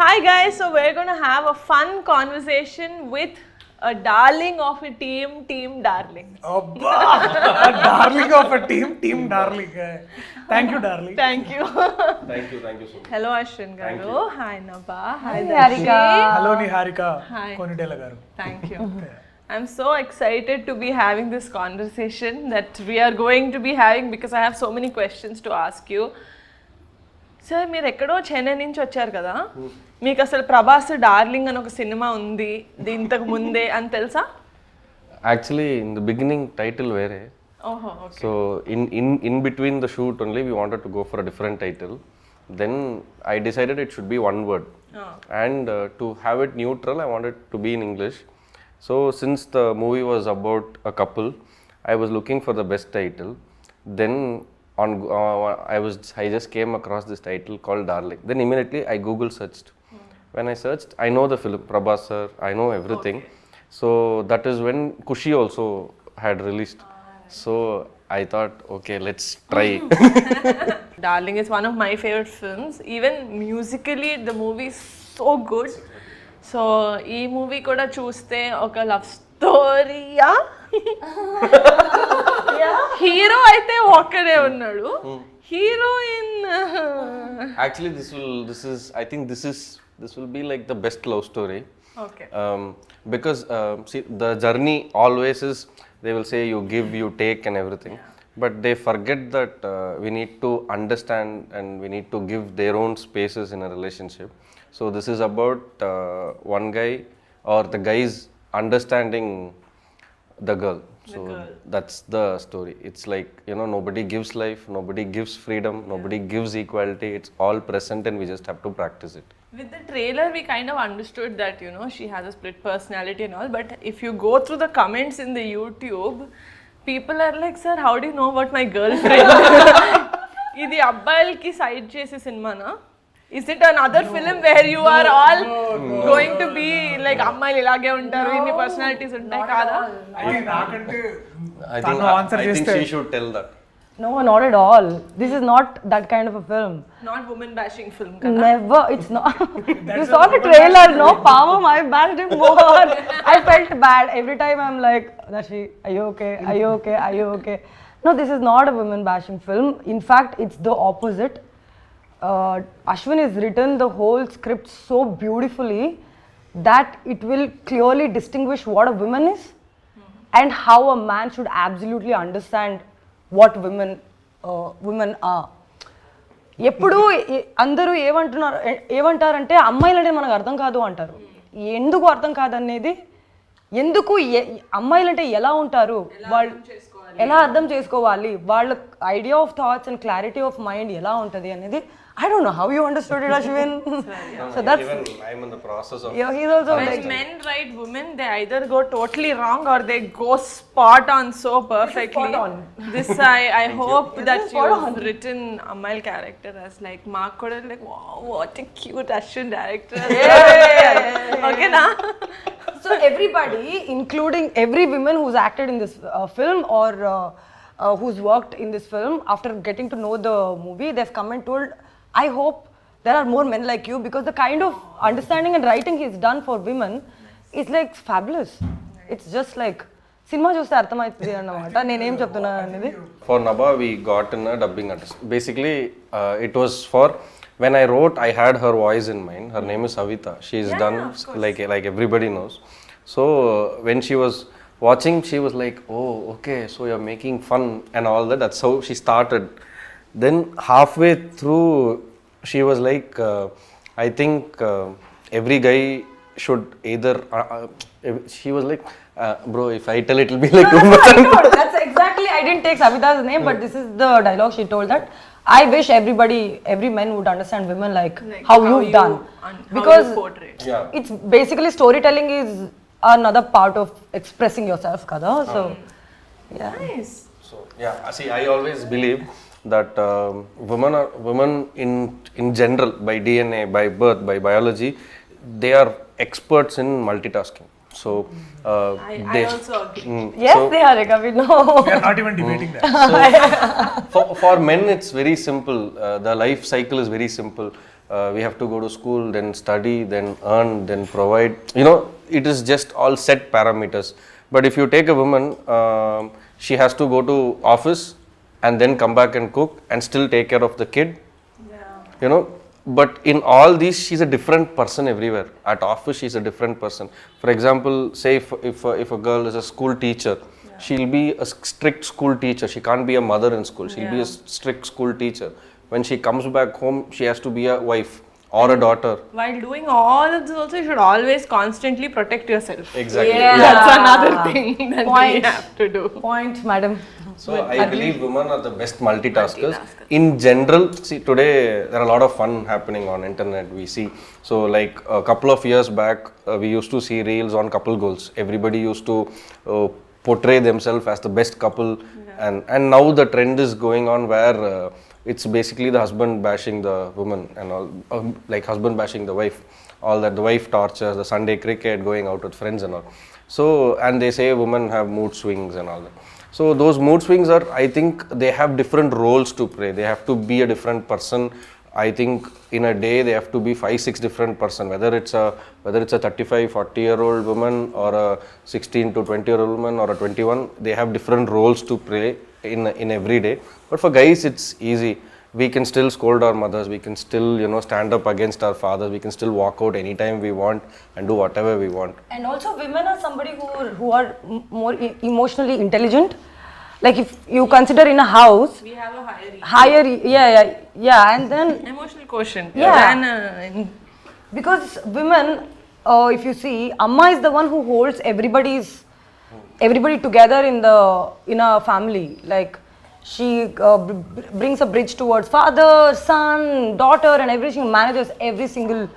Hi guys, so we're going to have a fun conversation with a darling of a team, Team Darling. Abba! A darling of a team, Team Darling. Thank you, darling. Thank you. Thank you so much. Hello Aswin garu. Hi Nabha. Hi Niharika. Hello, Niharika. Hi. Konidela garu. Thank you. I'm so excited to be having this conversation that we are going to be having because I have so many questions to ask you. Sir మీరు ఎక్కడో చెన్నై నుంచి వచ్చారు కదా, మీకు అసలు Prabhas darling అని ఒక cinema ఉంది ఇంతకు ముందే అని తెలుసా? Actually, in the beginning, title వేరే. ఓహో, okay. So in between the shoot only, we wanted to go for a different title. Then I decided it should be one word. And to have it neutral, I wanted to be in English. So since the movie was about a couple, I was looking for the best title. Then I just came across this title called Darling. Then immediately I Google searched. When I searched, I know the film, Prabhas sir, I know everything. Okay. So that is when Kushi also had released. So I thought, okay, let's try. Darling is one of my favorite films. Even musically, the movie is so good. So ఈ movie కూడా చూస్తే ఒక love స్టోరీయా, hero అయితే ఒక్కడే ఉన్నాడు, heroine. Actually, this will be like the best love story. Okay. Because see, the journey always is, they will say you give, you take and everything. Yeah. But they forget that we need to understand and we need to give their own spaces in a relationship. So this is about one guy or the guys understanding the girl. So that's the story. It's like, nobody gives life, nobody gives freedom, nobody gives equality. It's all present and we just have to practice it. With the trailer, we kind of understood that, she has a split personality and all. But if you go through the comments in the YouTube, people are like, sir, how do you know about my girlfriend? Idi abbayalki side chese cinema na? Is it another film where you are all going to be like అమ్మాయిలు ఇలాగే ఉంటారు, ఇన్ని personalities ఉంటాయి కాదా? I think she should tell that. No, not at all. This is not that kind of a film. Not woman bashing film కదా? Never. It's not. You saw the trailer, no? Pamam, I bashed him more. I felt bad. Every time I'm like, Dashi, are you okay? Are you okay? Are you okay? No, this is not a woman bashing film. In fact, it's the opposite. Aswin has written the whole script so beautifully that it will clearly distinguish what a woman is and how a man should absolutely understand what women are. ఎప్పుడు అందరూ ఏమంటారంటే అమ్మాయిలంటే మనకు అర్థం కాదు అంటారు. ఎందుకు అర్థం కాదనేది, ఎందుకు అమ్మాయిలంటే ఎలా ఉంటారు, వాళ్ళు ఎలా అర్థం చేసుకోవాలి, వాళ్ళ idea of thoughts and clarity of mind ఎలా ఉంటుంది అనేది. I don't know how you understood it, Aswin. So that's even I'm in the process of. Yeah, he's also when like men write women, they either go totally wrong or they go spot on so perfectly. Spot on. This I hope that you've written Amal character as like Mark could have like, wow, what a cute Aswin director. Okay na? So everybody, including every woman who's acted in this film or who's worked in this film, after getting to know the movie, they've come and told, I hope there are more men like you, because the kind of understanding and writing he's done for women is like fabulous. It's just like cinema చూస్తే అర్థమవుతుంది అన్నమాట నేనేం చెప్తున్నా అనేది. For Nabha, we got in a dubbing artist. Basically, it was for, when I wrote, I had her voice in mind. Her name is Savita. She's done like everybody knows. So when she was watching, she was like, oh, okay, so you're making fun and all that. That's how she started. Then halfway through, she was like, I think every guy should either, she was like, bro, if I tell it will be like too much. That's exactly, I didn't take Savita's name, but this is the dialogue she told, that I wish every man would understand women like how you've done. Because it's basically storytelling is another part of expressing yourself, kada. So, yeah. Nice. So, yeah, see, I always believe that women in general, by DNA, by birth, by biology, they are experts in multitasking. So I also agree. Yes, so, they are, Rika, we know. We are not even debating that. So, for men, it's very simple. The life cycle is very simple. we have to go to school, then study, then earn, then provide. You know, it is just all set parameters. But if you take a woman, she has to go to office and then come back and cook and still take care of the kid. You know, but in all these, she's a different person everywhere. At office, she's a different person. For example, say if a girl is a school teacher, she'll be a strict school teacher. She can't be a mother in school. She'll be a strict school teacher. When she comes back home, she has to be a wife or a daughter. While doing all of this also, you should always constantly protect yourself. Exactly. Yeah. That's another thing that we Point. have to do. Point, madam. So I believe women are the best multitaskers. In general, see today there are a lot of fun happening on internet. We see, so like a couple of years back, we used to see reels on couple goals. Everybody used to portray themselves as the best couple, and now the trend is going on where it's basically the husband bashing the woman and all, like husband bashing the wife. All that, the wife tortures, the Sunday cricket, going out with friends and all. So, and they say women have mood swings and all that. So those mood swings are, I think they have different roles to play. They have to be a different person. I think in a day they have to be 5-6 different person. Whether it's a 35-40-year-old woman or a 16 to 20-year-old woman or a 21, they have different roles to play in every day. But for guys, it's easy. We can still scold our mothers. We can still, you know, stand up against our fathers. We can still walk out anytime we want and do whatever we want. And also, women are somebody who are more emotionally intelligent. Like if you consider in a house, We have a higher and then emotional quotient. Yeah. Than, because women, if you see, Amma is the one who holds everybody together in a family. Like she brings a bridge towards father, son, daughter, and everything. Manages every single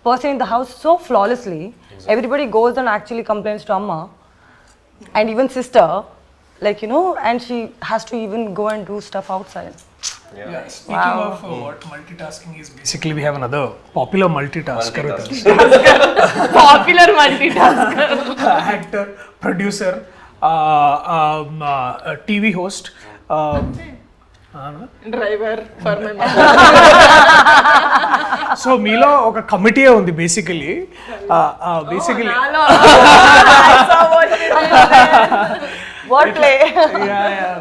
person in the house so flawlessly. Exactly. Everybody goes and actually complains to Amma, and even sister. Like, you know, and she has to even go and do stuff outside. Yeah. Speaking of what multitasking is, basically we have another popular multitasker with us. popular multitasker. Actor, producer, TV host. Driver for my mom. So మీలో ఒక committee ఉంది basically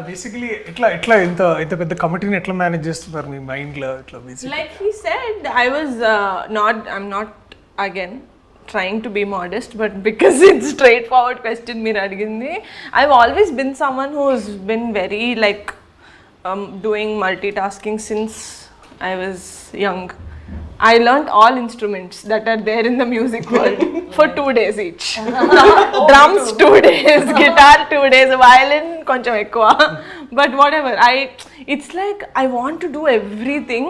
basically ఎట్లా ఇంత పెద్ద కమిటీని ఎట్లా manage చేస్తున్నారు మీ mind లో ఇట్లా basic Like he said, I'm not again trying to be modest, but because it's straightforward question meer adigindi, I've always been someone who's been very like doing multitasking since I was young. I learnt all instruments that are there in the music world for 2 days each. Drums 2 days, guitar 2 days, violin koncham ekkuva. But whatever, it's like I want to do everything.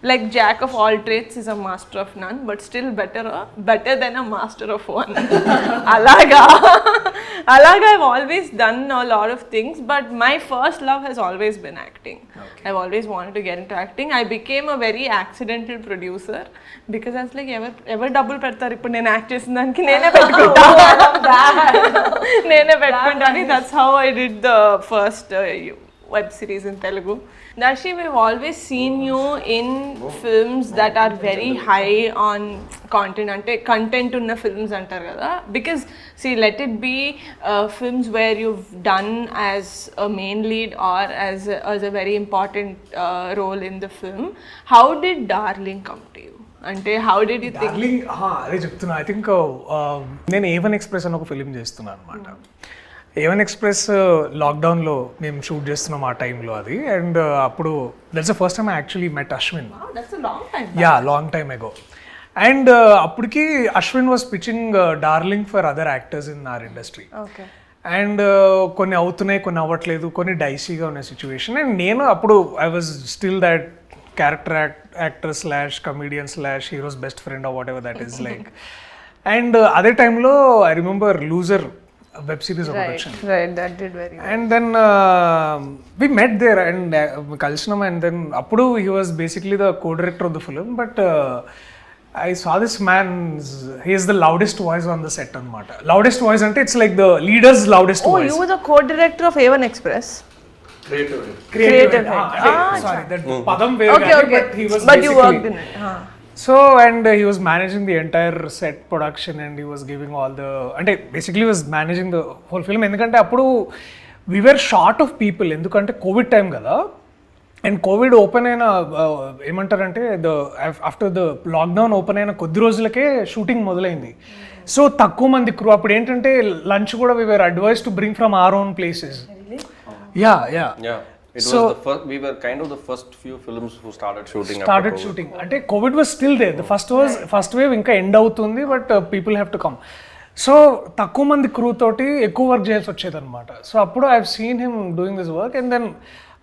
Like jack of all trades is a master of none, but still better than a master of one. Alaga I've always done a lot of things, but my first love has always been acting. Okay. I've always wanted to get into acting. I became a very accidental producer because I was like, ever double pedtaru ippudu nenu act chesin daniki nene pettukunta. Nene pettukuntani. That's how I did the first web series in Telugu. Darshi, we've always seen you in films that are very high on content, ante content unna films antar kada. Because see, let it be films where you've done as a main lead or as a very important role in the film. How did Darling come to you? అంటే how did you think? Darling అదే చెప్తున్నా. I think నేను A1 Express అని ఒక film చేస్తున్నాను అనమాట. A1 Express లాక్డౌన్లో మేము షూట్ చేస్తున్నాం ఆ టైంలో అది. అండ్ అప్పుడు that's the first time I actually met Ashwin. Wow, that's a long time. Yeah long time ago. And అప్పటికి Ashwin was pitching darling for other actors in our industry. Okay. And కొన్ని అవుతున్నాయి, కొన్ని అవ్వట్లేదు, కొన్ని డైసీగా ఉన్న సిచ్యువేషన్. అండ్ నేను అప్పుడు I was still that character actor slash comedian slash hero's best friend or whatever that is like. And అదే టైంలో I remember loser web series ఒక వచ్చింది. Right, that did very well. And then we met there and కలిసినాం. And then అప్పుడు he was basically the co director of the film. But I saw this man, he is the loudest voice on the set anamata. Loudest voice ante it's like the leader's loudest Oh, voice. you were the co-director of A1 Express. Creative head. Ah, Sorry, that padam vere Okay. but he was But you basically worked in it. So and he was managing the entire set production and he was giving all the అంటే basically he was managing the whole film ఎందుకంటే అప్పుడు we were short of people ఎందుకంటే Covid time కదా and Covid open అయిన ఏమంటారంటే after the lockdown open అయిన కొద్ది రోజులకే షూటింగ్ మొదలైంది సో తక్కువ మంది క్రూ అప్పుడు ఏంటంటే లంచ్ కూడా we were advised to bring from our own places. Yeah. It was the first, we were kind of the first few films who started shooting. అంటే Covid was still they the first wave ఇంకా end అవుతుంది but people have to come so తక్కువ మంది crew తోటి ఎక్కువ work చేయాల్సి వచ్చేది అనమాట సో అప్పుడు I have seen him doing this work and then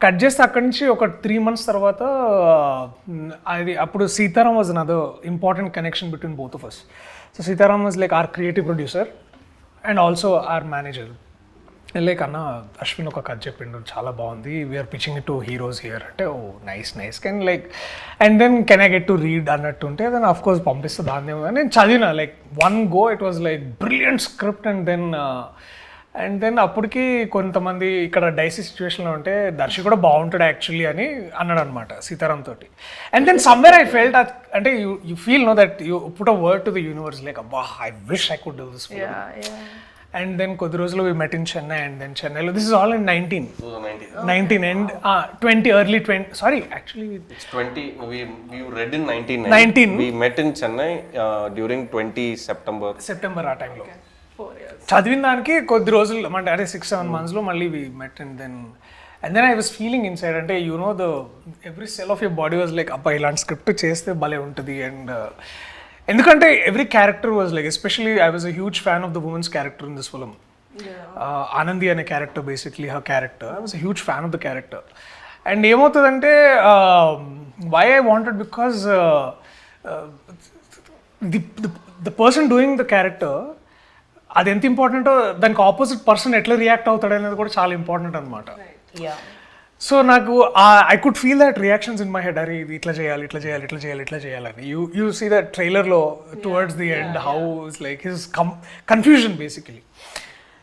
cut చేస్తే అక్కడి నుంచి ఒక 3 months తర్వాత అది అప్పుడు Sitaram was another important connection between both of us so Sitaram was like our creative producer and also our manager like అన్న అశ్విన్ ఒక కథ చెప్పిండు చాలా బాగుంది we're pitching it to heroes here అంటే oh nice can like and then can I get to read అన్నట్టు ఉంటే then of course పంపిస్తే దాన్ని నేను చదివిన like one go it was like brilliant script and then అప్పటికి కొంతమంది ఇక్కడ డైసీ సిచ్యువేషన్లో ఉంటే దర్శి కూడా బాగుంటాడు యాక్చువల్లీ అని అన్నాడు అనమాట సీతారాం తోటి and then somewhere I felt అంటే you feel no that you put a word to the universe like అబ్బా I wish I could do this and then కొద్ది రోజులు we met in Chennai and then Chennai this is all in 19 and 20 early 20 sorry actually it's 20 we read in 19 we met in Chennai during 20 September ఆ టైంలో చదివిన దానికి కొద్ది రోజులు అంటే 6-7 months లో మళ్ళీ we met and then I was feeling inside అంటే you know the every cell of your body was like అబ్బా ఇలాంటి స్క్రిప్ట్ చేస్తే భలే ఉంటుంది and ఎందుకంటే every character was like especially I was a huge fan of the women's character in this film Anandi అనే character basically her character I was a huge fan of the character and ఏమవుతుందంటే why I wanted because the person doing the character అది ఎంత ఇంపార్టెంటో దానికి opposite person ఎట్లా react అవుతాడు అనేది కూడా చాలా ఇంపార్టెంట్ అనమాట సో నాకు I could feel that reactions in my head అరే ఇది ఇట్లా చేయాలని యూ సీ దట్ ట్రైలర్లో towards the end how is like his confusion basically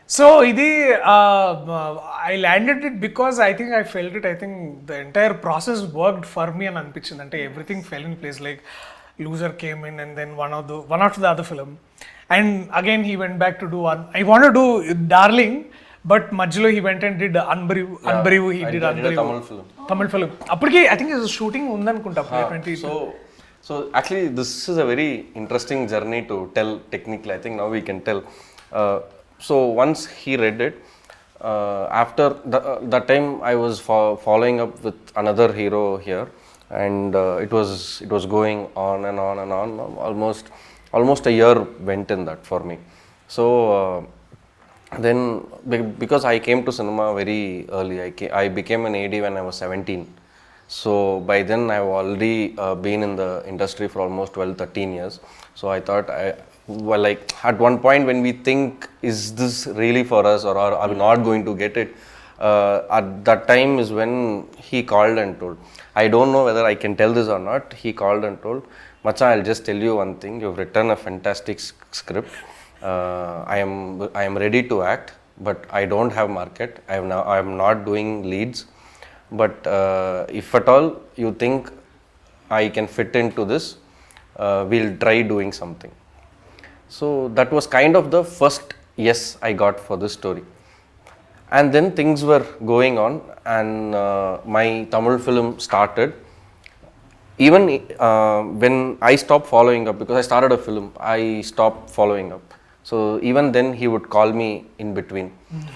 so ఇది I landed it because I think I felt it I think the entire process worked for me అని అనిపించింది అంటే everything fell in place like loser came in and then one of the other film and again he went back to do I want to do darling but మధ్యలో he went and did Anbariv he did Tamil film అప్పటికి I think shooting ఉందనుకుంటా 20 so actually this is a very interesting journey to tell technically I think now we can tell so once he read it after that time I was following up with another hero here and it was going on and on almost a year went in that for me so then because I came to cinema very early I became an AD when I was 17 so by then I've already been in the industry for almost 12-13 years so I thought like at one point when we think is this really for us or are we not going to get it at that time is when he called and told I don't know whether I can tell this or not he called and told Macha I'll just tell you one thing you've written a fantastic script I am ready to act but I don't have market I am not doing leads but if at all you think I can fit into this we'll try doing something so that was kind of the first yes I got for this story and then things were going on and my Tamil film started even when I stopped following up because I started a film I stopped following up so even then he would call me in between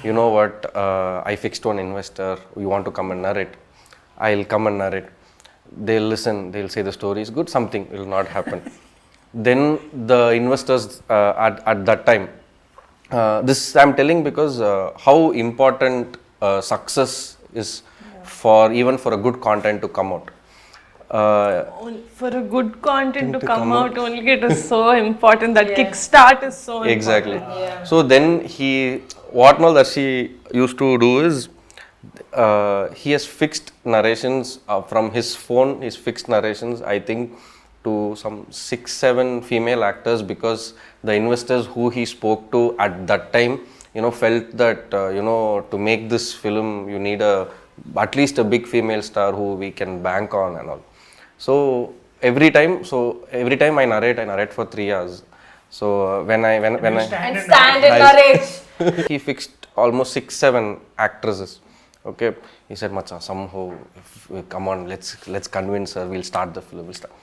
you know what I fixed one investor you want to come and narrate I'll come and narrate they'll listen they'll say the story is good something will not happen then the investors at that time this I'm telling because how important success is for even for a good content to come out for a good content to come out only it is so important that kickstart is so exactly important. So then what all that she used to do is he has fixed narrations from his phone he's fixed narrations I think to some 6-7 female actors because the investors who he spoke to at that time felt that to make this film you need at least a big female star who we can bank on and all so every time I narrate for 3 hours. So when I And stand and narrate. he fixed almost 6-7 actresses. Okay, he said, Macha, somehow, come on, let's convince her. We'll start the film. We'll start.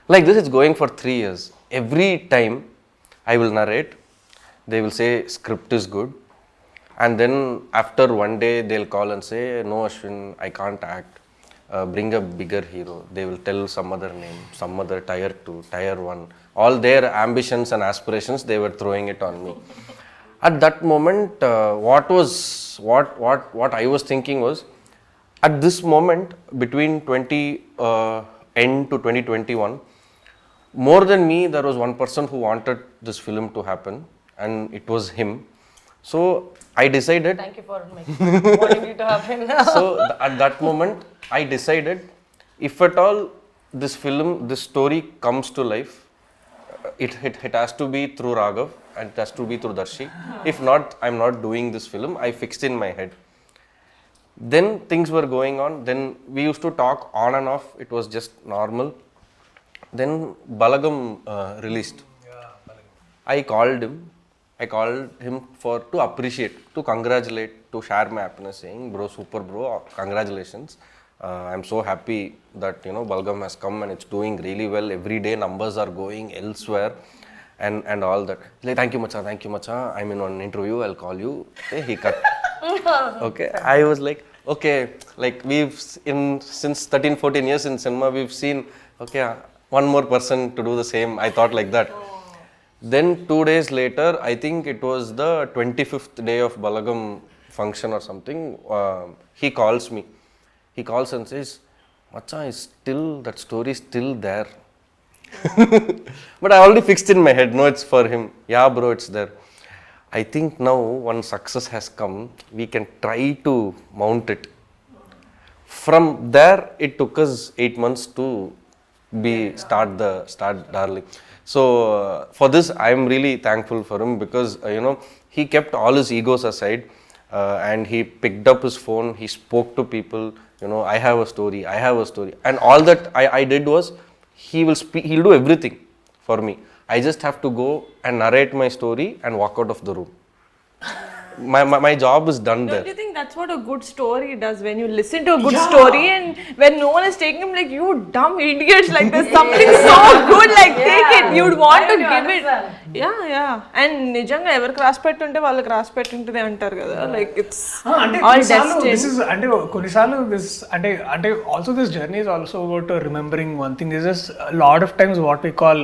Like this, it's going for 3 years. Every time I will narrate, they will say script is good, and then after one day they'll call and say, no, Aswin, I can't act. Bring a bigger hero. They will tell some other name, some other tier 2, tier 1. All their ambitions and aspirations, they were throwing it on me. At that moment, what I was thinking was, at this moment between 20end to 2021, more than me, there was one person who wanted this film to happen, and it was him. So I decided. Thank you for wanting it to happen. So at that moment, I decided, if at all this story comes to life, it has to be through Raghav and it has to be through Darshi. If not, I'm not doing this film. I fixed in my head. Then things were going on. Then we used to talk on and off. It was just normal. Then Balagam released. I called him to appreciate, to congratulate, to share my happiness, saying, bro, super bro, congratulations. I'm so happy that Balgam has come and it's doing really well. Every day numbers are going elsewhere and all that. Like, thank you Macha. I'm in one interview, I'll call you. Okay, he cut. Okay, I was like, okay, like since 13-14 years in cinema, we've seen, okay, one more person to do the same. I thought like that. Then 2 days later, I think it was the 25th day of Balagam function or something, he calls me. He calls and says, Macha, that story is still there. But I already fixed in my head, no, it's for him. Yeah, bro, it's there. I think now one success has come, we can try to mount it. From there, it took us 8 months to start Darling. So for this, I am really thankful for him, because he kept all his egos aside, and he picked up his phone, he spoke to people, I have a story, and all that I did was, he'll do everything for me. I just have to go and narrate my story and walk out of the room. My job is done there. Don't you think that's what a good story does? When you listen to a good story and when no one is taking him, like, you dumb idiots, like there's something so good, like take it. You'd want to give it. Yeah. And నిజంగా ఎవరికి రాసి పెట్టుంటే వాళ్ళకి రాసి పెట్టుంటది అంటారు కదా. Like it's all destined. This is కొన్నిసార్లు this అంటే also this journey is also about remembering one thing. Is just a lot of times what we call,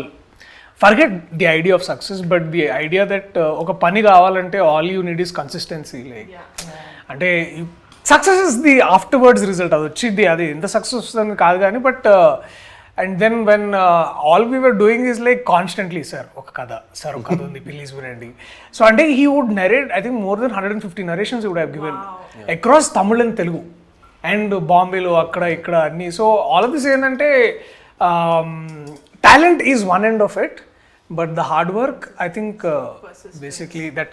forget the idea of success, but the idea that ఒక పని కావాలంటే all you need is consistency. Like, అంటే success is the afterwards result, అది వచ్చింది, అది ఎంత success వస్తుంది కాదు కానీ, but and then when all we were doing is like constantly, sir ఒక కథ ఉంది ప్లీజ్ వినండి. సో అంటే he would narrate, I think more than 150 narrations would have given across Tamil and Telugu and బాంబేలో అక్కడ ఇక్కడ అన్ని. సో ఆల్ ఆఫ్ దిస్ ఏంటంటే talent is one end of it, but the hard work, I think basically that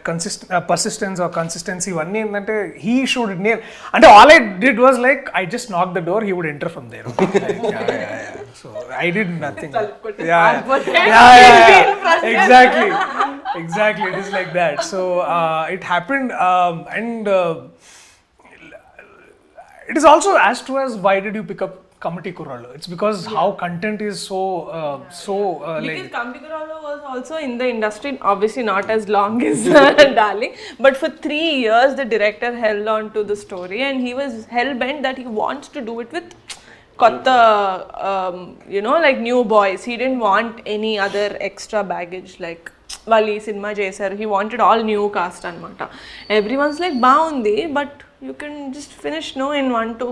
persistence or consistency one ante he should nail. And all I did was like, I just knocked the door, he would enter from there. Like, yeah. So I did nothing. Exactly it is like that. So it happened, and it is also as true as why did you pick up Kamati Kurallu? It's because how content is so because Kamati Kurallu was also in the industry, obviously not as long as Darling, but for 3 years the director held on to the story and he was hell bent that he wants to do it with kotta, like new boys. He didn't want any other extra baggage, like వాళ్ళు ఈ cinema చేశారు, he wanted all new cast అనమాట. Everyone's like బాగుంది, but you can just finish in 1-2.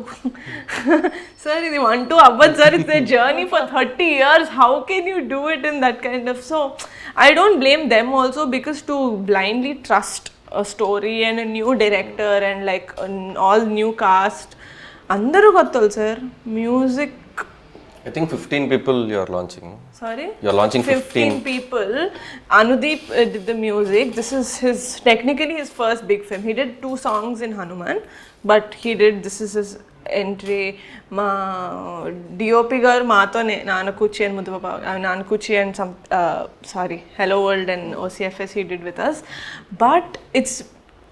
Sir, ఇది 1-2 అవ్వదు sir, it's a journey for 30 years. How can you do it in that kind of... So I don't blame them also, because to blindly trust a story and a new director and like all new cast, అందరూ కొత్తలు sir. Music I think 15 people you are launching. Sorry? You're launching 15 people. Anudeep did the music. This is technically his first big film. He did 2 songs in Hanuman, but this is his entry. Ma DOP gar maatone Nanakuchi and Mudhupapa, Nanakuchi and Hello World and OCFS he did with us. But it's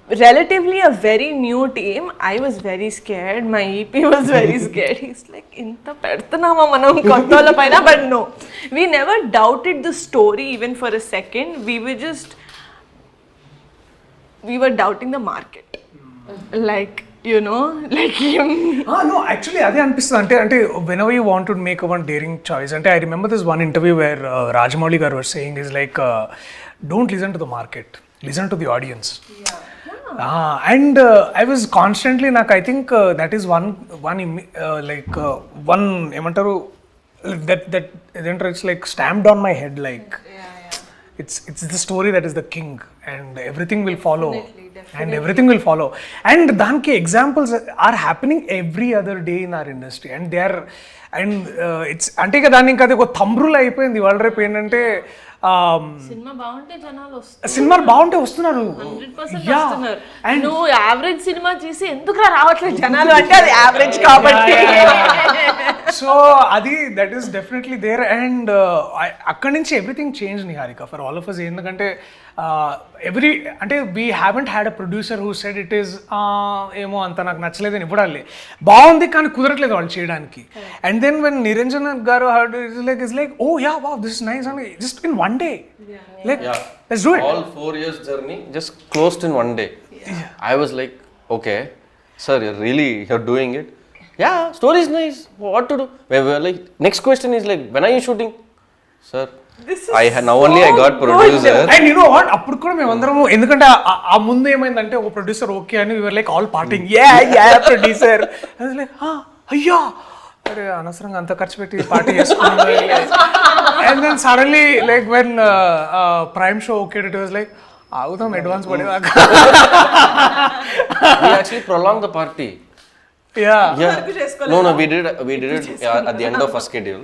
relatively a very new team. I was very scared. My EP was very scared. He's like, "Inta pedtanama manam kontola paina," but no, we never doubted the story even for a second. We were doubting the market, like him. No, actually అదే అనిపిస్తుంది. అంటే whenever you want to make a one daring choice, అంటే I remember this one interview where Rajamouli garu was saying is like, don't listen to the market, listen to the audience. And I was constantly I think that is one ఏమంటారు that it's like stamped on my head, like it's the story that is the king and everything will follow. Definitely. And everything will follow, and danki examples are happening every other day in our industry, and they are, and it's అంటే ఇక దాన్ని ఇంకా అది ఒక థంబ్రూల్ అయిపోయింది ఇవాళ రేపు ఏంటంటే సినిమా బాగుంటే జనాలు వస్తారు, సినిమాలు బాగుంటే వస్తున్నారు 100% వస్తున్నారు. నువ్వు యావరేజ్ సినిమా చేసి ఎందుకు రావట్లేదు జనాలు అంటే అది యావరేజ్ కాబట్టి. సో అది that is definitely there, and అక్కడి నుంచి everything change Niharika for all of us. ఎందుకంటే అంటే we haven't had a producer who said it is ఏమో అంత నాకు నచ్చలేదని ఇవ్వడాలి, బాగుంది కానీ కుదరట్లేదు వాళ్ళు చేయడానికి. And then when Niranjan garu heard it's like oh yeah wow this is nice అని just in one day, like let's do it. All 4 years journey just closed in one day. I was like, okay sir, you're doing it. Yeah, story is nice, what to do? We were like, next question is like, when are you shooting? Sir, now only I got producer. And you know what, అప్పుడు కూడా మేమందరము, ఎందుకంటే ఆ ముందు ఏమైందంటే ఒక producer okay అని we were like all partying, yeah producer. I was like అయ్యా అరే అనవసరంగా అంత ఖర్చు పెట్టి పార్టీ చేసుకున్నాం. And then suddenly like when Prime show okay, it was like ఆగుదాం అడ్వాన్స్ పడేదాకా. We actually prolonged the party. Yeah. No, we did it at the end of our schedule.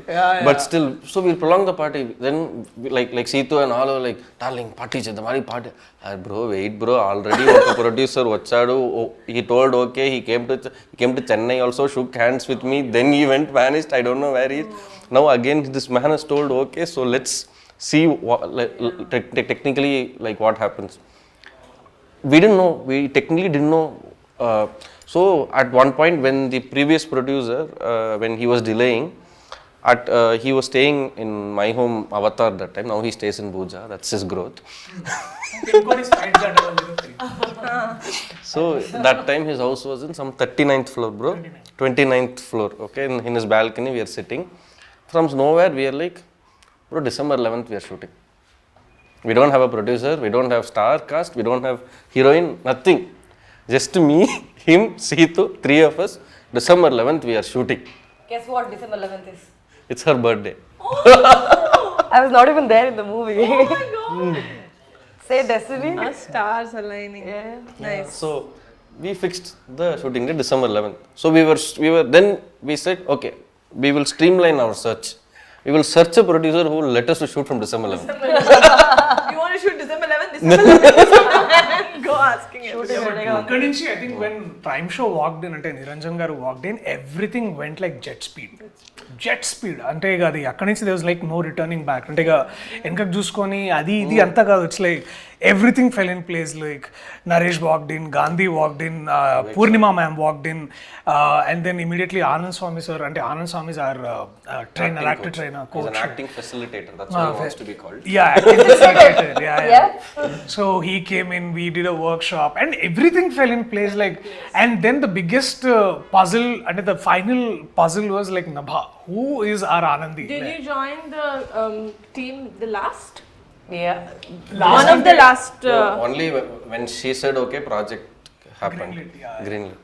But still, so we prolonged the party. Then like Seetu and all were like, darling, party chedam, party. Bro, wait bro, already a producer vachadu. He told okay, he came to Chennai also, shook hands with me. Then he went vanished. I don't know where he is. Now again this man has told okay, so let's see what, technically like what happens. We technically didn't know. So at one point when the previous producer, when he was delaying, he was staying in my home Avatar that time. Now he stays in Bhuja. That's his growth. So that time his house was in some 39th floor, bro. 29th floor. Okay, in his balcony we are sitting. From nowhere we are like, bro, December 11th we are shooting. We don't have a producer. We don't have star cast. We don't have heroine. Nothing. Just me, him, Seetu, 3 of us. December 11th, we are shooting. Guess what December 11th is? It's her birthday. I was not even there in the movie. Oh my god. Say destiny. Our stars aligning. Yeah. Nice. So we fixed the shooting date December 11th. So we were then we said okay, we will streamline our search. We will search a producer who will let us to shoot from December 11th. You want to shoot December 11th? December 11th. Go asking him. అక్కడి నుంచి I think when Prime show walked in, అంటే నిరంజన్ గారు walked in, everything went like jet speed. అంటే ఇక అది అక్కడి నుంచి there was like no returning back. అంటే ఇక వెనకకు చూసుకొని అది ఇది అంతా కాదు, it's like everything fell in place. Like Naresh walked in, Gandhi walked in, Purnima ma'am walked in, and then immediately Anand Swami sir, and Anand Swami is our trainer, actor trainer, coach. He's an acting facilitator. That's what he wants to be called. Yeah, acting facilitator. Yeah. So he came in, we did a workshop, and everything fell in place. Like, and then the biggest puzzle, and the final puzzle was like Nabha. Who is our Anandi? Did you join the team the last? Yeah. One of the last. Only when she said okay, project happened. Greenlit.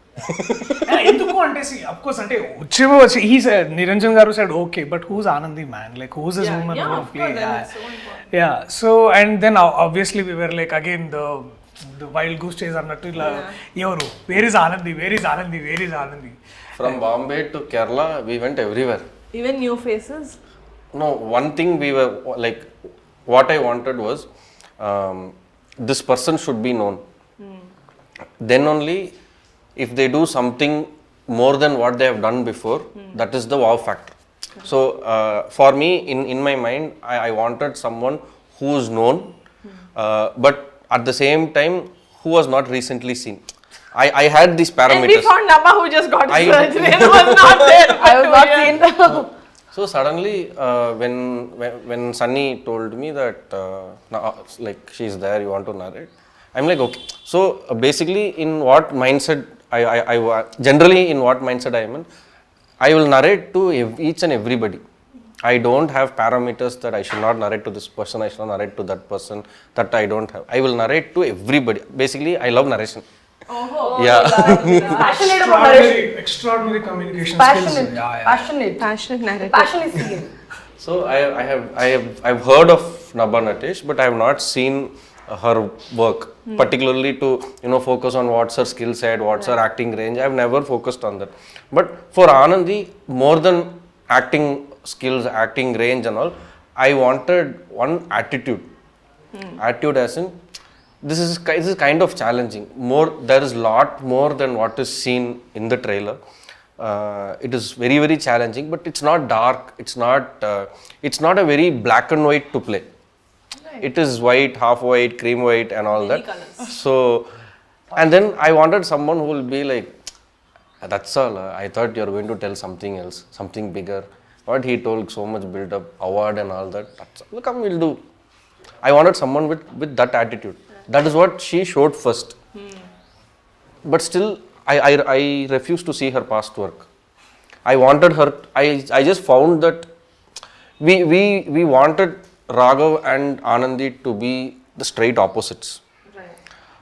ఎందుకు అంటే of course అంటే వచ్చి he said Niranjan garu said okay, but who's Anandi man, like who's this woman who will play? Yeah, so and then obviously we were like again the wild goose chase అన్నట్టు ఇలా ఎవరు where is Anandi. From Bombay to Kerala we went everywhere. Even new faces? No, one thing we were like, what I wanted was this person should be known. Then only if they do something more than what they have done before, that is the wow factor. So for me, in my mind, I wanted someone who is known, but at the same time, who was not recently seen. I had these parameters. And we found Nabha who just got his surgery and was not there. I was not seen. So suddenly, when Sunny told me that like she's there, you want to narrate, I'm like okay. So basically, in what mindset I generally in what mindset I am in, I will narrate to each and everybody. I don't have parameters that I should not narrate to this person, I should not narrate to that person, that I don't have. I will narrate to everybody. Basically, I love narration. Oh, Yeah. Passionate about narration. Extraordinary communication Passionate. skills. Yeah. passionate narrative. Passion is seen. So I've heard of Nabha Natesh, but I have not seen her work, particularly to focus on what's her skill set, what's her acting range. I've never focused on that. But for Anandi, more than acting skills, acting range and all, I wanted one attitude. Attitude as in, this is kind of challenging. There is lot more than what is seen in the trailer. It is very, very challenging, but it's not dark. It's not a very black and white to play. Right. It is white, half white, cream white, and all many that. Colors. So, and then I wanted someone who will be like, that's all. I thought you're going to tell something else, something bigger. What he told, so much build up, award and all that. That's all. Come, we'll do. I wanted someone with that attitude. That is what she showed first. But still, I refused to see her past work. I wanted her, I just found that we wanted Raghav and Anandi to be the straight opposites. Right.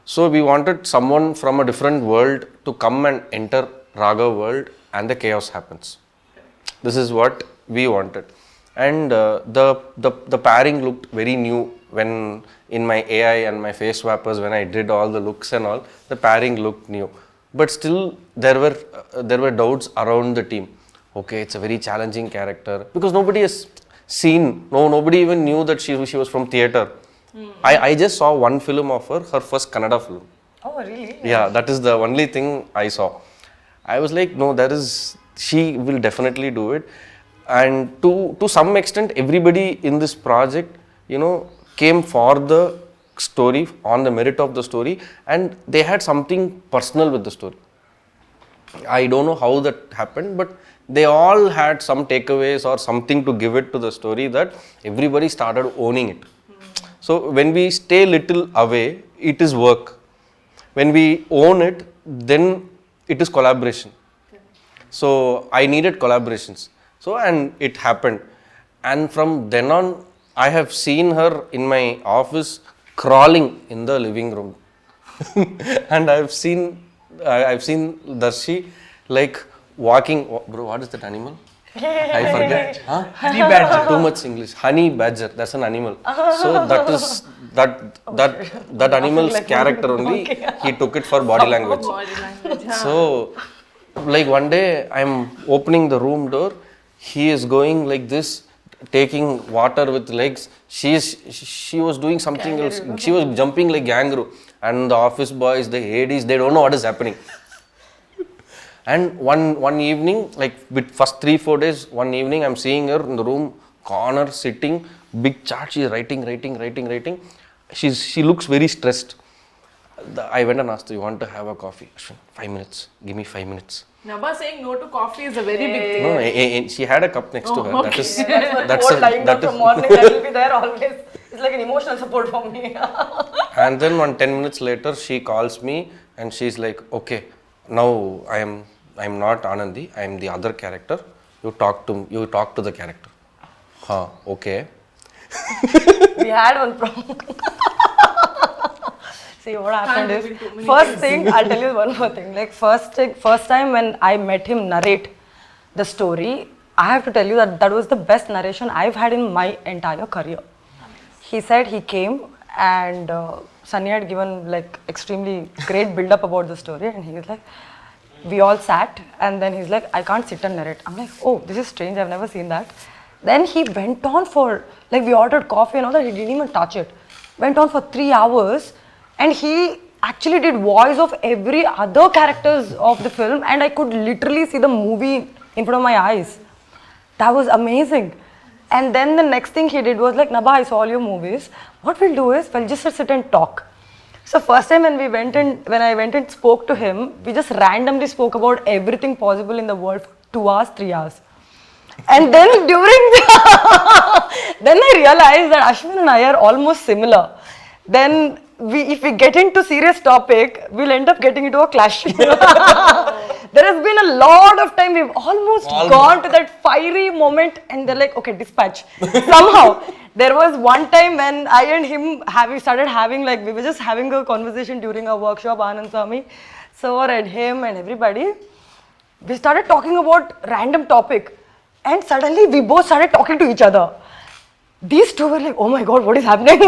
So we wanted someone from a different world to come and enter Raghav world and the chaos happens. This is what we wanted. And the pairing looked very new when in my AI and my face swappers, when I did all the looks and all, the pairing looked new. But still, there were doubts around the team. Okay, it's a very challenging character because nobody has seen. Nobody even knew that she was from theatre. I just saw one film of her first Kannada film. Oh, really? Yeah, that is the only thing I saw. I was like, no, she will definitely do it. And to some extent, everybody in this project, came for the story, on the merit of the story, and they had something personal with the story. I don't know how that happened, but they all had some takeaways or something to give it to the story that everybody started owning it. So when we stay little away, it is work. When we own it, then it is collaboration. So I needed collaborations. So, and it happened. And from then on, I have seen her in my office crawling in the living room. And I've seen Darshi like walking. Bro, what is that animal? I forget. Huh? Honey badger. Too much English. Honey badger. That's an animal. So that is that animal's character only. He took it for body language. So, like one day I'm opening the room door. He is going like this, taking water with legs. She was doing something else. She was jumping like kangaroo. And the office boys, the ADs, they don't know what is happening. And one evening, like with first 3-4 days, one evening I'm seeing her in the room, corner, sitting, big chart, she's writing. She looks very stressed. I went and asked her, you want to have a coffee? 5 minutes, give me 5 minutes. Nabha saying no to coffee is a very big thing. No, she had a cup next to her. Okay. That's lying down from morning, I will be there always. It's like an emotional support for me. And then 10 minutes later, she calls me and she's like, okay, now I'm not Anandi, I am the other character. You talk to the character. Huh, okay. We had one problem. See what happened is, first thing, I'll tell you one more thing. Like first time when I met him narrate the story, I have to tell you that was the best narration I've had in my entire career. He said he came and Sunny had given like extremely great build up about the story and he was like, we all sat, and then he's like, I can't sit and narrate. I'm like, oh, this is strange, I've never seen that. Then he went on for, like, we ordered coffee and all that, he didn't even touch it. Went on for 3 hours, and he actually did voice of every other characters of the film, and I could literally see the movie in front of my eyes. That was amazing. And then the next thing he did was like, Nabha, I saw all your movies. What we'll do is, we'll just sit and talk. So first time when I went and spoke to him, we just randomly spoke about everything possible in the world for 2 hours, 3 hours. And then then I realized that Aswin and I are almost similar. Then if we get into serious topic, we'll end up getting into a clash. There has been a lot of time we've almost gone to that fiery moment, and they're like, okay, dispatch. Somehow, there was one time when I and him started having, like, we were just having a conversation during a workshop, Anand Swami, sir and him and everybody. We started talking about random topic, and suddenly we both started talking to each other. These two were like, oh my god, what is happening?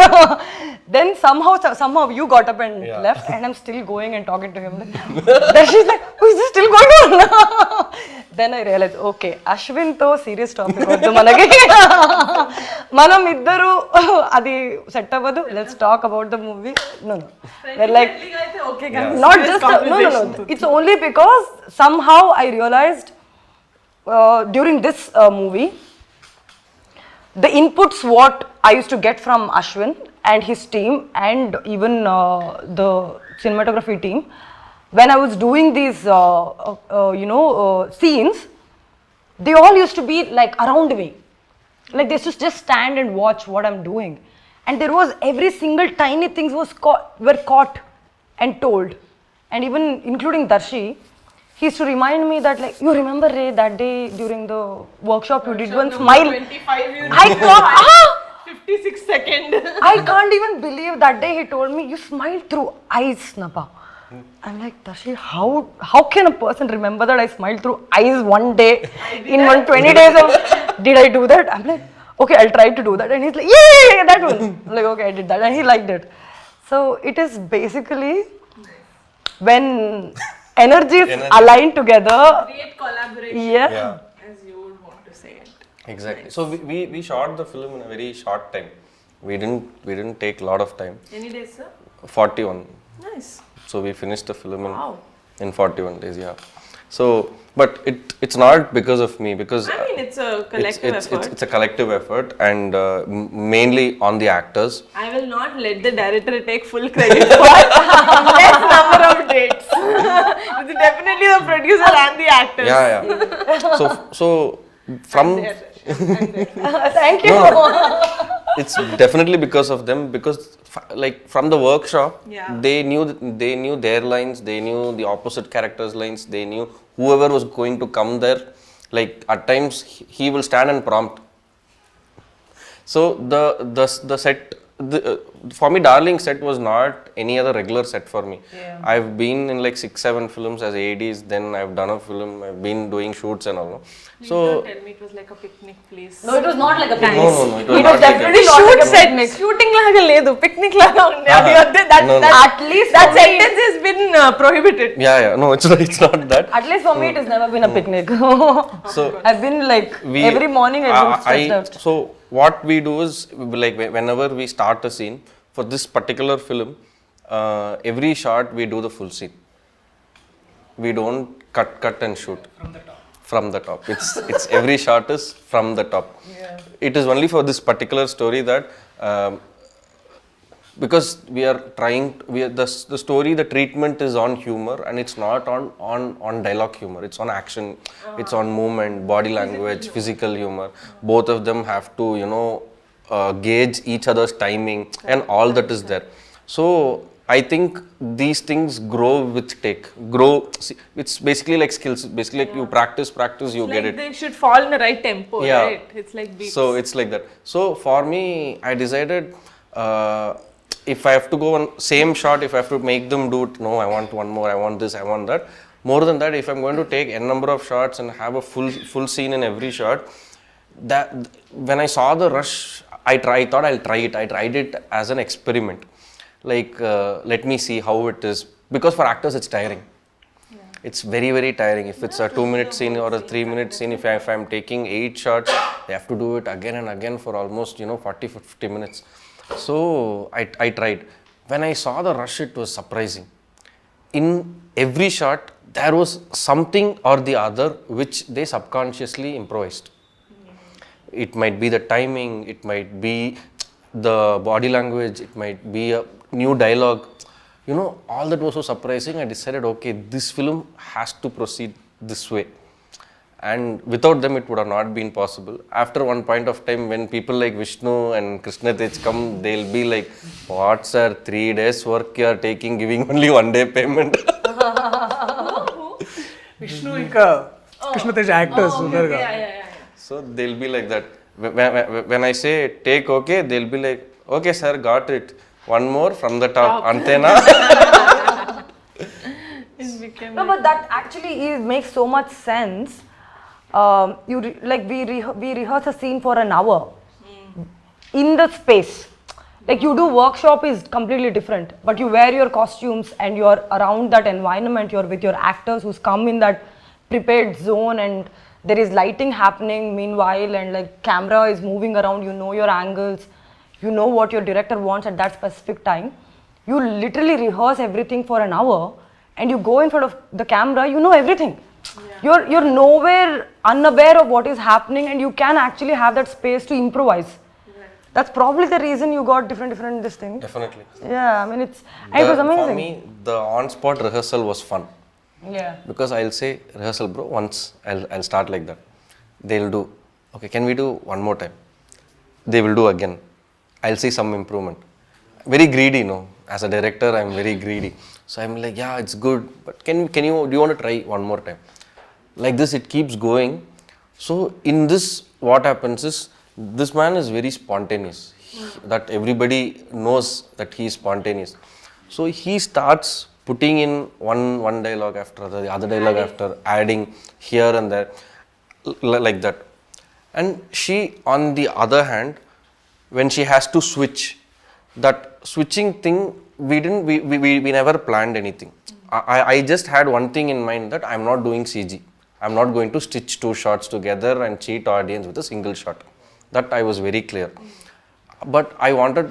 Then somehow you got up and left, and I'm still going and talking to him. Then she's like, oh, is this still going on? Then I realized, okay, Aswin to serious topic vadu manaki. Manam iddaru adi set avadu. Let's talk about the movie. No. We're like, okay, guys. not just no. It's only because somehow I realized during this movie, the inputs what I used to get from Aswin and his team, and even the cinematography team, when I was doing these scenes, they all used to be like around me, like they used to just stand and watch what I'm doing, and there was every single tiny things were caught and told, and even including Darshi. He used to remind me that, like, you remember, Ray, that day during the workshop you did one smile. 25, you I can't, 56 seconds. I can't even believe that day he told me, you smiled through eyes, Nabha. I'm like, Darshi, how can a person remember that I smiled through eyes one day in 120 days of, did I do that? I'm like, okay, I'll try to do that. And he's like, yeah, that one. I'm like, okay, I did that. And he liked it. So it is basically when energies align together. Create collaboration. Yeah. As you would want to say it. Exactly. So we shot the film in a very short time. We didn't take a lot of time. Any days, sir? 41. Nice. So we finished the film Wow. in 41 days. Yeah. So, but it's not because of me, because I mean, it's a collective effort. It's a collective effort, and mainly on the actors. I will not let the director take full credit for less number of dates. It's definitely the producer and the actors. Yeah. So from Thank you. it's definitely because of them, because like from the workshop, Yeah. they knew their lines, they knew the opposite characters' lines, they knew whoever was going to come there. Like at times he will stand and prompt. So the set, for me, Darling set was not any other regular set for me. Yeah. I've been in like 6-7 films as ADs, then I've done a film, I've been doing shoots and all. So tell me it was like a picnic place. No, it was not like a picnic. No, it was It not was like definitely that. not like a Shoot picnic. set, shooting laga ledu, picnic laga unde. No. At least That for me- sentence has been prohibited. Yeah. No, it's not that. At least for me, it has never been a picnic. So I've been like every morning I've been stressed out. So what we do is, like whenever we start a scene for this particular film, every shot we do the full scene. We don't cut and shoot from the top. It's every shot is from the top. Yeah. It is only for this particular story that because we are trying, the story, the treatment is on humor, and it's not on dialogue humor. It's on action, it's on movement, body language, physical humor. Both of them have to gauge each other's timing, and all that is there. So I think these things grow with take. It's basically like skills. Basically, like you practice, you get it. They should fall in the right tempo, Yeah. right? It's like beats. So it's like that. So for me, I decided if I have to go on same shot, if I have to make them do it, no, I want one more, I want this, I want that. More than that, if I'm going to take n number of shots and have a full scene in every shot, that when I saw the rush, I thought I'll try it. I tried it as an experiment. Like, let me see how it is. Because for actors, it's tiring. it's very, very tiring. If it's a 2-minute scene or a 3-minute scene, if I'm taking 8 shots, they have to do it again and again for almost 40-50 minutes. So I tried. When I saw the rush, it was surprising. In every shot, there was something or the other which they subconsciously improvised. It might be the timing, it might be the body language, it might be a new dialogue. All that was so surprising. I decided, okay, this film has to proceed this way. And without them, it would have not been possible. After one point of time, when people like Vishnu and Krishnatej come, they'll be like, what sir, 3 days work you are taking, giving only 1 day payment. Vishnu ఇంకా Krishnatej actors ఉన్నారు కదా. So they'll be like that. When I say take okay, they'll be like, okay sir, got it. One more from the top. Antena. No, but that actually makes so much sense. We rehearse a scene for an hour in the space. Like you do workshop is completely different, but you wear your costumes and you're around that environment. You're with your actors who's come in that prepared zone, and there is lighting happening meanwhile, and like camera is moving around. You know your angles. You know what your director wants at that specific time. You literally rehearse everything for an hour, and you go in front of the camera. You know everything. Yeah. You're nowhere unaware of what is happening, and you can actually have that space to improvise. Right. That's probably the reason you got different this thing. Definitely. Yeah, I mean it was amazing. For me, the on-spot rehearsal was fun. Yeah. Because I'll say, rehearsal bro, once I'll start like that. They'll do, okay, can we do one more time? They will do again. I'll see some improvement. Very greedy, as a director, I'm very greedy. So I'm like, yeah, it's good, but do you want to try one more time? Like this, it keeps going. So in this, what happens is, this man is very spontaneous. That everybody knows that he is spontaneous. So he starts putting in one dialogue after the other dialogue after, adding here and there, like that. And she, on the other hand, when she has to switch, that switching thing, we never planned anything. I just had one thing in mind, that I'm not doing CG. I'm not going to stitch 2 shots together and cheat audience with a single shot. That I was very clear. But I wanted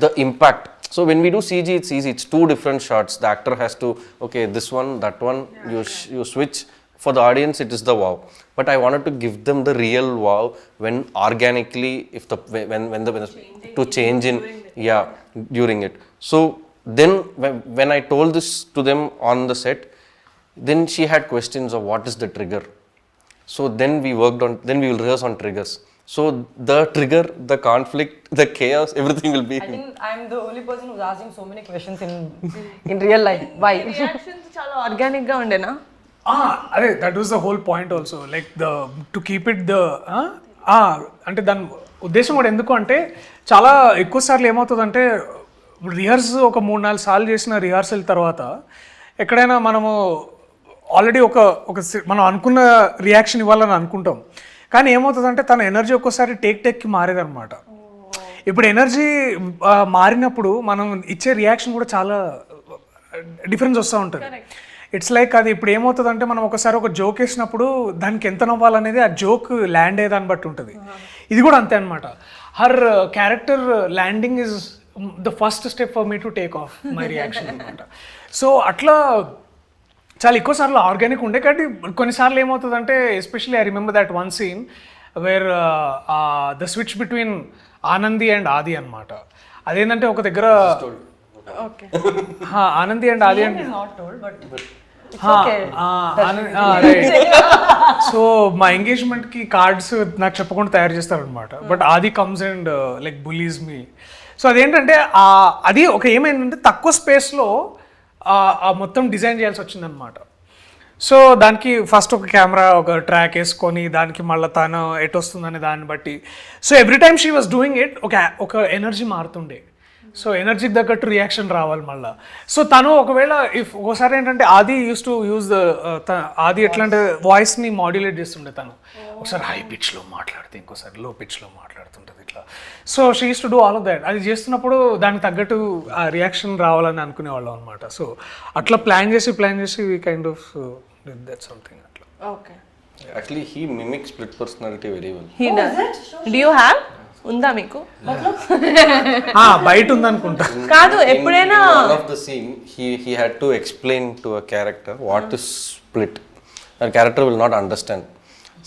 the impact. So when we do CG, it's easy. It's 2 different shots. The actor has to, okay, this one, that one, you switch. For the audience, it is the wow. But I wanted to give them the real wow when organically, when to change in, during it. So then when I told this to them on the set, then she had questions of what is the trigger. So then we will rehearse on triggers. So the trigger, the conflict, the chaos, everything will be. I think I'm the only person who's asking so many questions in real life. Why? Reactions చాలా organic గా ఉండేనా? అదే that was the whole point also, like to keep it అంటే దాని ఉద్దేశం కూడా ఎందుకు అంటే, చాలా ఎక్కువ సార్లు ఏమవుతుందంటే, రిహర్స్ ఒక 3-4 సార్లు చేసిన రిహార్సల్ తర్వాత ఎక్కడైనా మనము ఆల్రెడీ మనం అనుకున్న రియాక్షన్ ఇవ్వాలని అనుకుంటాం, కానీ ఏమవుతుందంటే తన ఎనర్జీ ఒక్కోసారి టేక్కి మారేదన్నమాట. ఇప్పుడు ఎనర్జీ మారినప్పుడు మనం ఇచ్చే రియాక్షన్ కూడా చాలా డిఫరెన్స్ వస్తూ ఉంటుంది. ఇట్స్ లైక్ అది ఇప్పుడు ఏమవుతుందంటే, మనం ఒకసారి ఒక జోక్ వేసినప్పుడు దానికి ఎంత నవ్వాలనేది ఆ జోక్ ల్యాండ్ అయ్యే దాన్ని బట్టి ఉంటుంది. ఇది కూడా అంతే అనమాట. Her character landing is the first step for me to take off my reaction అనమాట. సో అట్లా చాలా ఎక్కువ సార్లు ఆర్గానిక్ ఉండే, కాబట్టి కొన్నిసార్లు ఏమవుతుందంటే, especially I remember that one scene where the switch between Anandi and Aadi అనమాట. అదేంటంటే ఒక దగ్గర ఆనంది అండ్ ఆది అంటే సో మా ఎంగేజ్మెంట్కి కార్డ్స్ నాకు చెప్పకుండా తయారు చేస్తారనమాట. బట్ ఆది comes and like bullies me. So అదేంటంటే అది ఏమైందంటే తక్కువ స్పేస్లో మొత్తం డిజైన్ చేయాల్సి వచ్చిందనమాట. సో దానికి ఫస్ట్ ఒక కెమెరా ఒక ట్రాక్ వేసుకొని దానికి మళ్ళీ తను ఎటు వస్తుందనే దాన్ని బట్టి, so every time she was doing it ఒక ఎనర్జీ మారుతుండే. సో ఎనర్జీకి తగ్గట్టు రియాక్షన్ రావాలి మళ్ళీ. సో తను ఒకవేళ ఇఫ్ ఒకసారి ఏంటంటే ఆది యూస్ టు యూజ్ ఆది ఎట్లా అంటే వాయిస్ని మాడ్యులేట్ చేస్తుండే తను. ఒకసారి హై పిచ్లో మాట్లాడితే ఇంకోసారి లో పిచ్లో మాట్లాడుతుంటుంది ఇట్లా. So she use to do all of that. అది చేస్తున్నప్పుడు దానికి తగ్గట్టు ఆ రియాక్షన్ రావాలని అనుకునేవాళ్ళం అనమాట. సో అట్లా ప్లాన్ చేసి we kind of did that something అట్లా. Okay. Actually, he mimics split personality very well. He does. Do you have? ఉందా మీకు? బయట ఉందనుకుంటా. కాదు ఎప్పుడైనా one of the scene he had to explain to a character what is split. That character will not understand.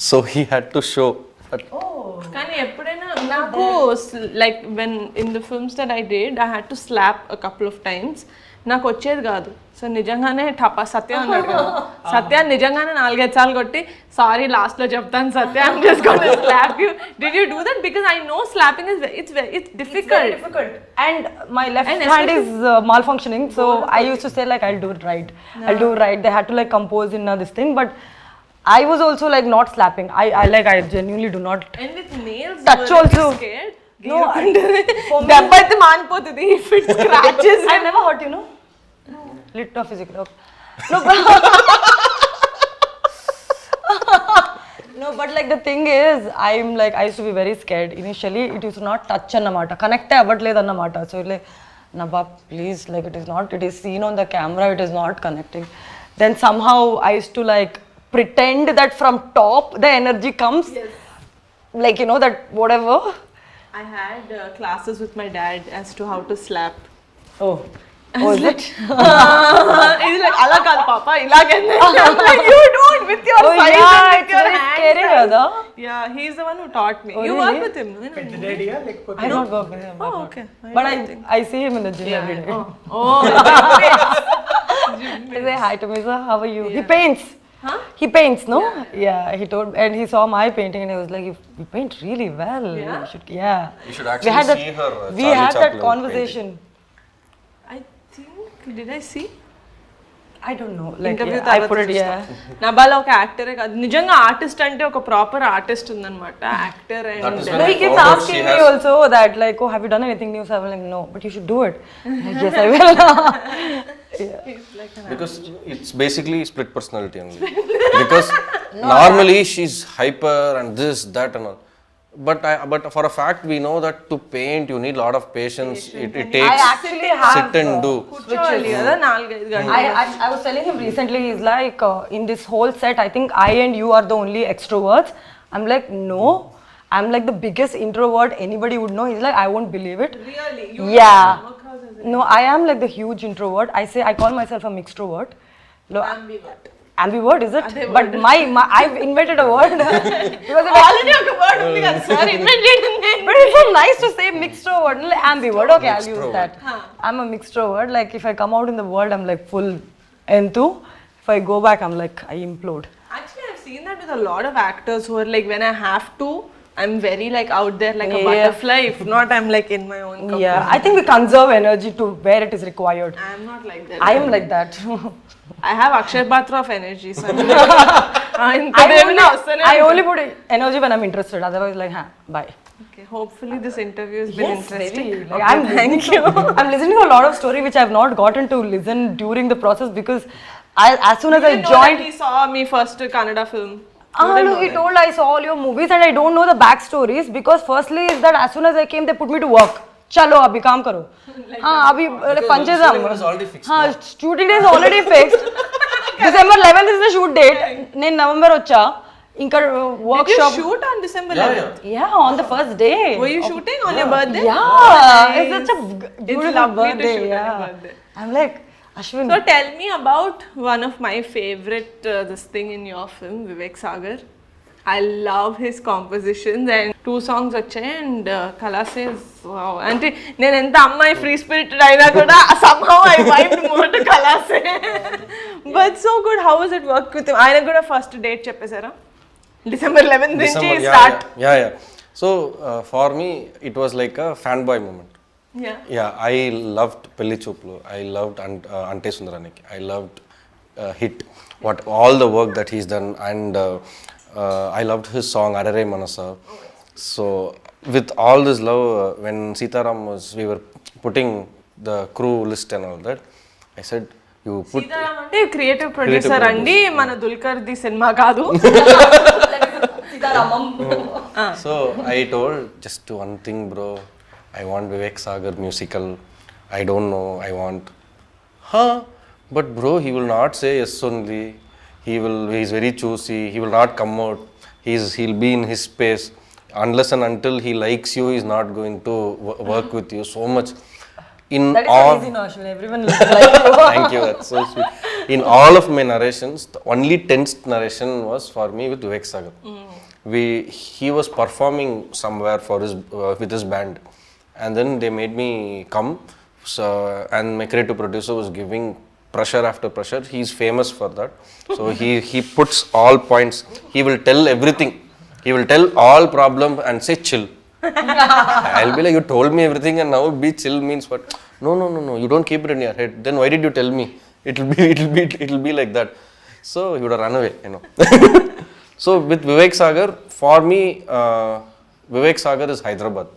So he had to show that. కానీ ఎప్పుడైనా నాకు like when in the films that I did I had to slap a couple of times. నాకు వచ్చేది కాదు. So నిజంగానే సత్య అన్నాడు కదా, సత్య నిజంగానే 4-5 సార్లు కొట్టి సారీ లాస్ట్ లో చెప్తాను Satya I'm just gonna slap you. Did you do that? Because I know slapping is it's difficult and my left hand is malfunctioning, so I used to say like I'll do it right. They had to like compose in this thing, but I was also like not slapping. I genuinely do not. And with nails touch also scared. No, దెబ్బ అయితే మానిపోతుంది if it scratches. I never hurt, you know. No, lit off physical. No, no, but like the thing is, I used to be very scared initially. It used to not touch annamata, connect avvatledu annamata. So like, Nabha, please, like it is seen on the camera, it is not connecting. Then somehow I used to like pretend that from top the energy comes. Yes. Like, you know, that whatever. I had classes with my dad as to how to slap. Oh, is it? He's like, ala kaadu papa, ilage. I'm like, you don't with your size and with your very hands. scary, brother. Yeah, he's the one who taught me. Oh, you really? work with him, no? I don't work with him. Oh, okay. But I see him in the gym every day. Oh, I say hi to me, sir. How are you? He paints. Huh? He paints, no? Yeah, he told, and he saw my painting, and he was like, "You paint really well. Yeah? You should, yeah." You should actually see her. We Charlie had that Chaplin conversation. I think, did I see? I don't know. Like, Interview yeah, I put it, yeah. నబాలో ఒక యాక్టరే కాదు, నిజంగా artist అంటే ఒక proper artist ఉందన్నమాట. Actor That is and when No, he I keeps found out asking she me has- also that, like, "Oh, have you done anything new?" So I'm like, "No, but you should do it." Like, yes, I will. Because it's basically split personality only. Because normally she's hyper and this, that and all. But for a fact we know that to paint you need a lot of patience. It takes I actually have sit and do. కూర్చోవాలి కదా 4-5 గంటలు. I was telling him recently, he's like, in this whole set, I think I and you are the only extroverts. I'm like, no, I'm like the biggest introvert anybody would know. He's like, I won't believe it. Really? Yeah. No, I am like the huge introvert. I call myself a mixtrovert. Ambivert, is it? But I've invented a word. Because already ఒక word ఉంది కదా sir, invented నేను. but it's so nice to say mixtrovert. Like, ambivert, okay, I'll use that. I'm a mixtrovert. Like, if I come out in the world, I'm like full enthu. If I go back, I'm like, I implode. Actually, I've seen that with a lot of actors who are like, when I have to, I'm very like out there like a Yeah. butterfly. If not, I'm like in my own company. Yeah, I think we conserve energy to where it is required. I'm not like that. I am like that. I have Akshay Patra of energy. So I only put energy when I'm interested. Otherwise, like, bye. Okay, hopefully this interview has been interesting. Very. Like, thank you. I'm listening to a lot of story which I've not gotten to listen during the process because as soon as I joined, He saw me first Kannada film. look, he told I saw all your movies and I don't know the backstories because firstly is that as soon as I came they put me to work. Chalo, abhi kaam karo. Abhi panchesam. shooting is already fixed Shooting day is already fixed. December 11th is the shoot date. Nen November vacha. Inka Did you workshop. shoot on December Yeah, 11th? Yeah, on the first day. Were you shooting on your birthday? Yeah, Oh, nice. it's such a beautiful lovely to birthday. shoot on your Yeah, birthday. I'm like Aswin. So tell me about one of my favorite this thing in your film, Vivek Sagar. I love his compositions and 2 songs వచ్చాయి and Kala says wow. అంటే నేను ఎంత అమ్మాయి free spirited అయినా కూడా somehow I vibed more to Kala say. But so good. How was it work with him? ఆయన కూడా first date చెప్పేశారా? December 11th నుంచి start. Yeah. So for me it was like a fanboy moment. Yeah. I loved Pelli Chooplu. I loved Ante Sundaraniki. I loved Hit. What all the work that he's done and I loved his song Arare Manasa. So with all this love, when Sitaram we were putting the crew list and all that, I said, you put... Sitaram అంటే creative producer అండి, మన Dulquer the cinema కాదు. So I told, just one thing bro, I want Vivek Sagar musical, I don't know, I want... But bro, he will not say yes only, he's very choosy, he will not come out, he'll be in his space, unless and until he likes you, he's not going to work with you so much. That is so easy, no, Ashwin. Everyone looks like you. Thank you, that's so sweet. In all of my narrations, the only tensed narration was for me with Vivek Sagar. He was performing somewhere for his with his band, and then they made me come. So, and my creative producer was giving pressure after pressure. He's famous for that. So he puts all points. He will tell everything. He will tell all problem and say chill. I'll be like, you told me everything and now be chill means what? No, you don't keep it in your head. Then why did you tell me? It'll be like that. So he would have run away, you know. So with Vivek Sagar, for me, Vivek Sagar is Hyderabad.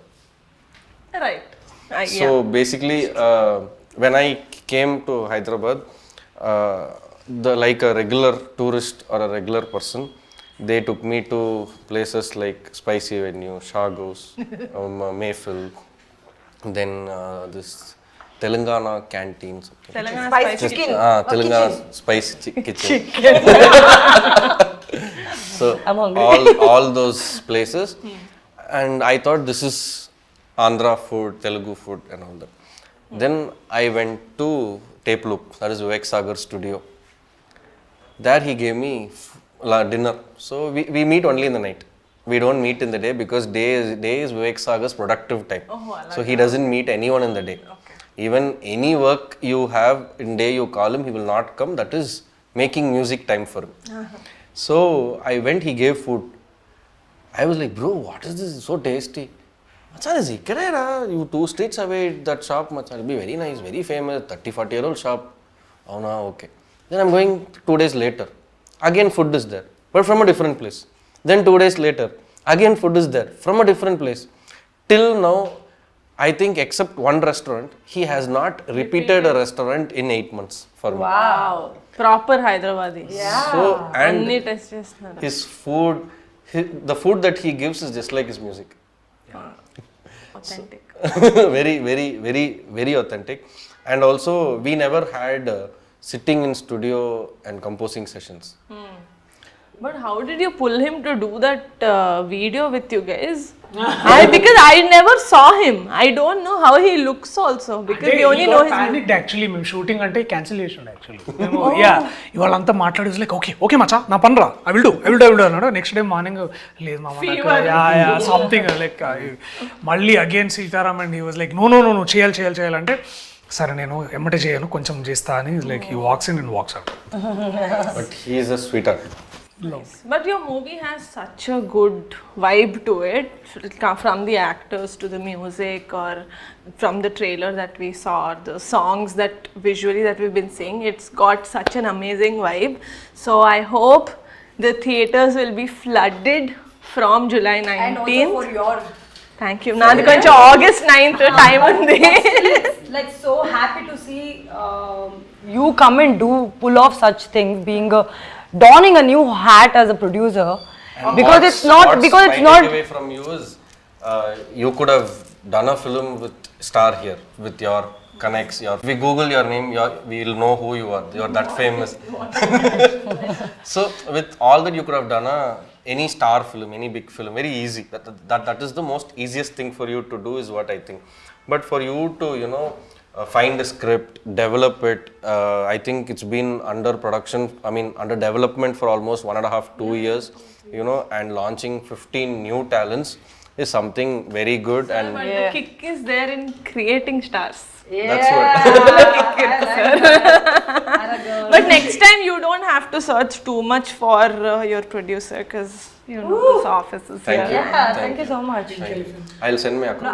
Right. So basically, when I came to Hyderabad, like a regular tourist or a regular person, they took me to places like Spicy Avenue, Shagos, Mayfield, then this Telangana canteen. Telangana Spicy chicken. Telangana spicy kitchen. So I'm hungry. all those places, and I thought this is Andhra food, Telugu food, and all that. Then I went to Tape Loop, that is Vivek Sagar studio. There he gave me dinner. So we meet only in the night. We don't meet in the day because day is Vivek Sagar's productive time. So he doesn't meet anyone in the day. Even any work you have in day, you call him, he will not come. That is making music time for him. So I went, he gave food. I was like, bro, what is this? It's so tasty. Macha, this ikkadera, you 2 streets away that shop, macha, it'll be very nice, very famous, 30-40-year-old shop. Oh no, okay. Then I'm going 2 days later. Again food is there, but from a different place. Then 2 days later, again food is there, from a different place. Till now, I think except one restaurant, he has not repeated a restaurant in 8 months for me. Wow. Proper Hyderabadi. Yeah. So, and అన్ని test చేస్తున్నారు. his food, the food that he gives is just like his music. Authentic. very authentic. And also, we never had sitting in studio and composing sessions. But how did you pull him to do that video with you guys? Because I never saw him. I don't know how he looks also because we only know his panicked actually. మేము shooting అంటే cancel చేసిండు actually. మేము ఇవాళంతా మాట్లాడేసి like okay మచ్చా నా పనరా I will do అన్నాడు. నెక్స్ట్ డే మార్నింగ్ లేదు మామ సంథింగ్ లైక్ మళ్ళీ again Sitaram and he was like no చేయాలంటే సరే నేను ఎమ్మటే చేయను కొంచెం చేస్తా అని like he walks in and walks out. But he is a sweetheart. But your movie has such a good vibe to it, from the actors to the music, or from the trailer that we saw, or the songs that visually that we've been seeing. It's got such an amazing vibe. So I hope the theaters will be flooded from July 19th. And also for your... Thank you. Nadu koncham August 9th time undi. Like so happy to see you come and pull off such things, donning a new hat as a producer, because it's not away from you is you could have done a film with star here with your connects. We Google your name, we'll know who you are. You're that famous. So with all that, you could have done any star film, any big film, very easy. That is the most easiest thing for you to do is what I think. But for you to find a script, develop it. I think it's been under production, under development for almost 1.5-2 years, and launching 15 new talents is something very good. And But the kick is there in creating stars. that's what. But next time you don't have to search too much for your producer because this office is Thank here. you. Yeah, thank you so much. I'll send my account.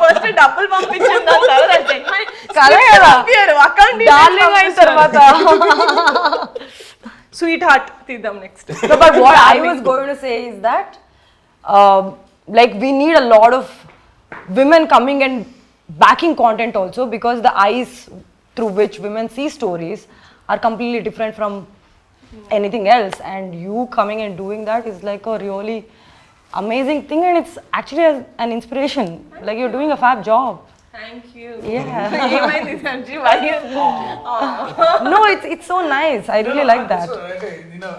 First డబ్బులు పంపించింది Darling అయిన తర్వాత. Sweet heart తీద్దాం next. No, but what I was going to say is that like we need a lot of women coming and backing content also, because the eyes through which women see stories are completely different from anything else, and you coming and doing that is like a really amazing thing, and it's actually an inspiration. Like you're doing a fab job. Thank you. Yeah. ఏమైంది Sanji? Why you- No, it's so nice. I really like that.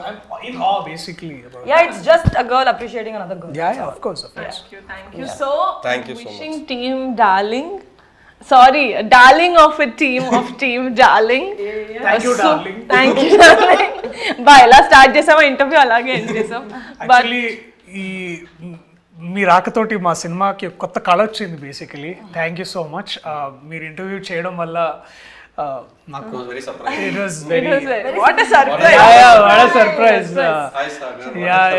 I'm in awe basically about Yeah, it's just a girl appreciating another girl. yeah, of course. Thank you. So, Thank you so wishing team Darling, sorry, darling of a team of team Darling. Thank you, darling. Thank you, darling. Bye. ఎలా start చేసామా interview అలాగే end చేసాం. Actually ఈ మీ రాకతోటి మా సినిమాకి ఒక కొత్త కళ వచ్చింది basically. Thank you so much. మీరు ఇంటర్వ్యూ చేయడం వల్ల నాకు very surprise. It was very What a surprise. what a surprise. Hi Sagar. Yeah.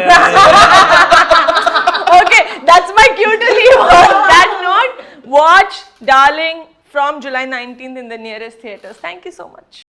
Okay, that's my cue to leave on that note. Watch Darling from July 19th in the nearest theaters. Thank you so much.